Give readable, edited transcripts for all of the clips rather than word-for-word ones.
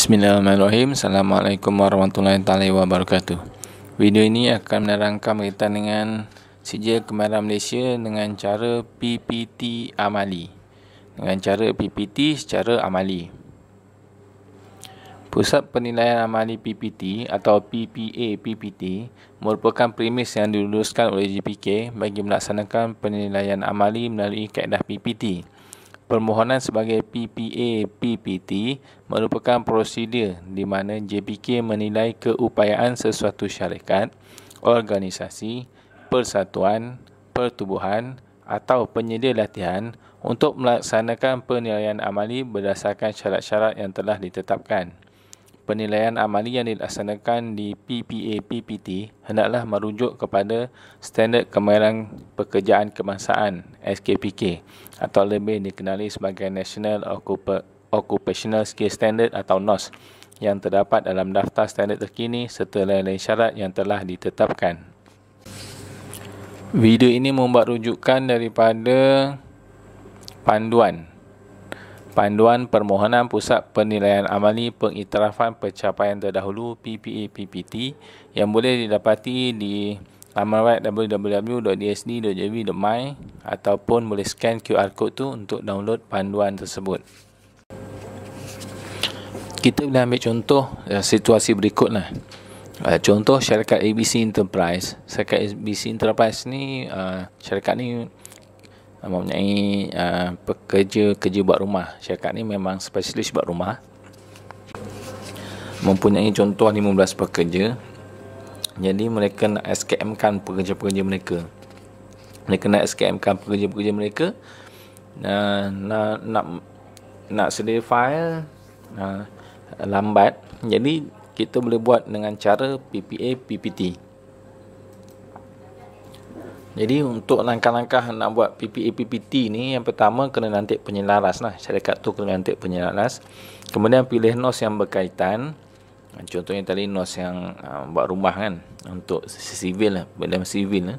Bismillahirrahmanirrahim. Assalamualaikum warahmatullahi wabarakatuh. Video ini akan menerangkan berkaitan dengan sijil kemahiran Malaysia dengan cara PPT amali. Dengan cara PPT secara amali. Pusat Penilaian Amali PPT atau PPA PPT merupakan premis yang diluluskan oleh JPK bagi melaksanakan penilaian amali melalui kaedah PPT. Permohonan sebagai PPA PPT merupakan prosedur di mana JPK menilai keupayaan sesuatu syarikat, organisasi, persatuan, pertubuhan atau penyedia latihan untuk melaksanakan penilaian amali berdasarkan syarat-syarat yang telah ditetapkan. Penilaian amali yang dilaksanakan di PPA PPT hendaklah merujuk kepada Standard Kemahiran Pekerjaan Kebangsaan SKPK atau lebih dikenali sebagai National Occupational Skill Standard atau NOS yang terdapat dalam daftar standard terkini serta lain-lain syarat yang telah ditetapkan. Video ini membuat rujukan daripada Panduan Permohonan Pusat Penilaian Amali Pengiktirafan Pencapaian Terdahulu PPA PPT yang boleh didapati di laman web www.dsd.gov.my ataupun boleh scan QR code tu untuk download panduan tersebut. Kita boleh ambil contoh situasi berikutlah. Contoh syarikat ABC Enterprise. Syarikat ABC Enterprise ni syarikat ni mempunyai pekerja buat rumah. Syarikat ni memang spesialis buat rumah. Mempunyai contoh 15 pekerja. Jadi mereka nak SKM kan pekerja-pekerja mereka. Mereka nak SKM kan pekerja-pekerja mereka. Nak sedia file lambat. Jadi kita boleh buat dengan cara PPA PPT. Jadi untuk langkah-langkah nak buat PPA PPT ni, yang pertama kena lantik penyelaras lah. Syarikat tu kena lantik penyelaras. Kemudian pilih NOS yang berkaitan. Contohnya tadi NOS yang buat rumah kan, untuk sivil lah, dalam sivil lah.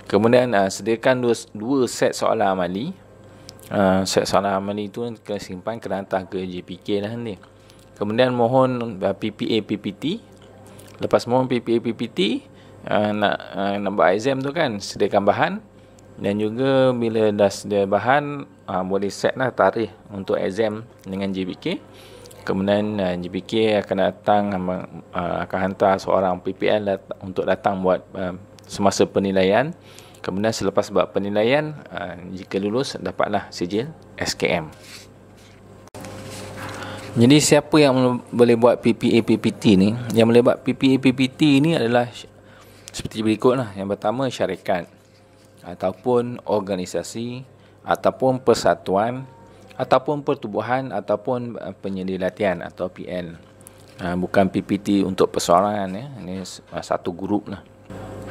Kemudian sediakan dua set soalan amali. Set soalan amali tu kena simpan, kena hantar ke JPK lah nanti. Kemudian mohon PPA PPT. Lepas mohon PPA PPT, nak buat exam tu kan, sediakan bahan. Dan juga bila dah sedia bahan, boleh set lah tarikh untuk exam dengan JPK. Kemudian JPK akan datang, akan hantar seorang PPL untuk datang buat semasa penilaian. Kemudian selepas buat penilaian, jika lulus, dapatlah sijil SKM. Jadi siapa yang boleh buat PPA PPT ni? Yang boleh buat PPA PPT ni adalah seperti berikutlah. Yang pertama, syarikat ataupun organisasi ataupun persatuan ataupun pertubuhan ataupun penyedia latihan atau PL. Bukan PPT untuk perseorangan ya. Ini satu grup lah.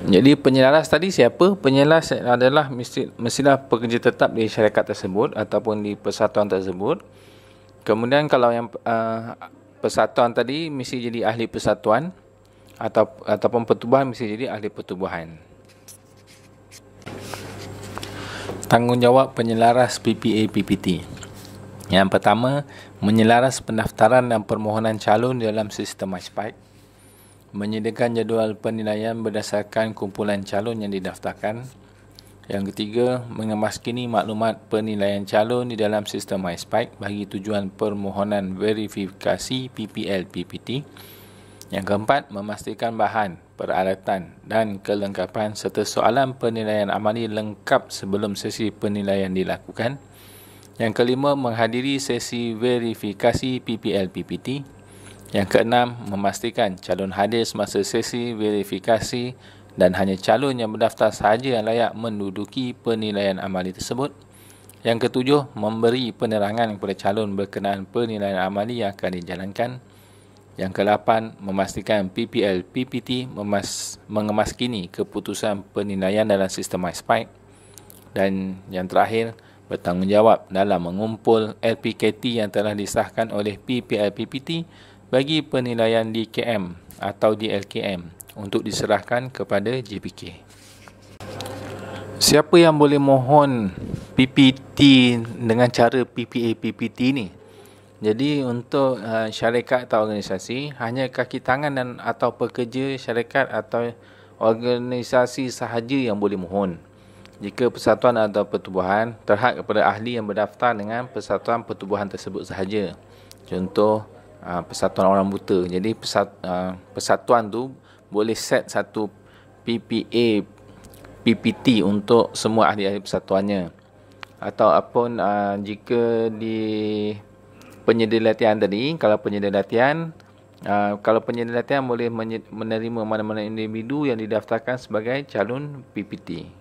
Jadi penyelaras tadi siapa? Penyelaras adalah mestilah pekerja tetap di syarikat tersebut ataupun di persatuan tersebut. Kemudian kalau yang persatuan tadi mesti jadi ahli persatuan, ataupun pertubuhan mesti jadi ahli pertubuhan. Tanggungjawab penyelaras PPA PPT. Yang pertama, menyelaras pendaftaran dan permohonan calon dalam sistem MySpike. Menyediakan jadual penilaian berdasarkan kumpulan calon yang didaftarkan. Yang ketiga, mengemaskini maklumat penilaian calon di dalam sistem MySpike bagi tujuan permohonan verifikasi PPL PPT. Yang keempat, memastikan bahan, peralatan dan kelengkapan serta soalan penilaian amali lengkap sebelum sesi penilaian dilakukan. Yang kelima, menghadiri sesi verifikasi PPL PPT. Yang keenam, memastikan calon hadir semasa sesi verifikasi dan hanya calon yang berdaftar sahaja yang layak menduduki penilaian amali tersebut. Yang ketujuh, memberi penerangan kepada calon berkenaan penilaian amali yang akan dijalankan. Yang ke-8, memastikan PPL PPT mengemaskini keputusan penilaian dalam sistem MySpike. Dan yang terakhir, bertanggungjawab dalam mengumpul LPKT yang telah disahkan oleh PPL PPT bagi penilaian DKM atau DLKM untuk diserahkan kepada JPK. Siapa yang boleh mohon PPT dengan cara PPA PPT ni? Jadi untuk syarikat atau organisasi, hanya kaki tangan dan atau pekerja syarikat atau organisasi sahaja yang boleh mohon. Jika persatuan atau pertubuhan terhad kepada ahli yang berdaftar dengan persatuan pertubuhan tersebut sahaja. Contoh persatuan orang buta. Jadi persatuan tu boleh set satu PPA PPT untuk semua ahli-ahli persatuannya. Ataupun jika di penyedia latihan tadi, kalau penyedia latihan boleh menerima mana-mana individu yang didaftarkan sebagai calon PPT.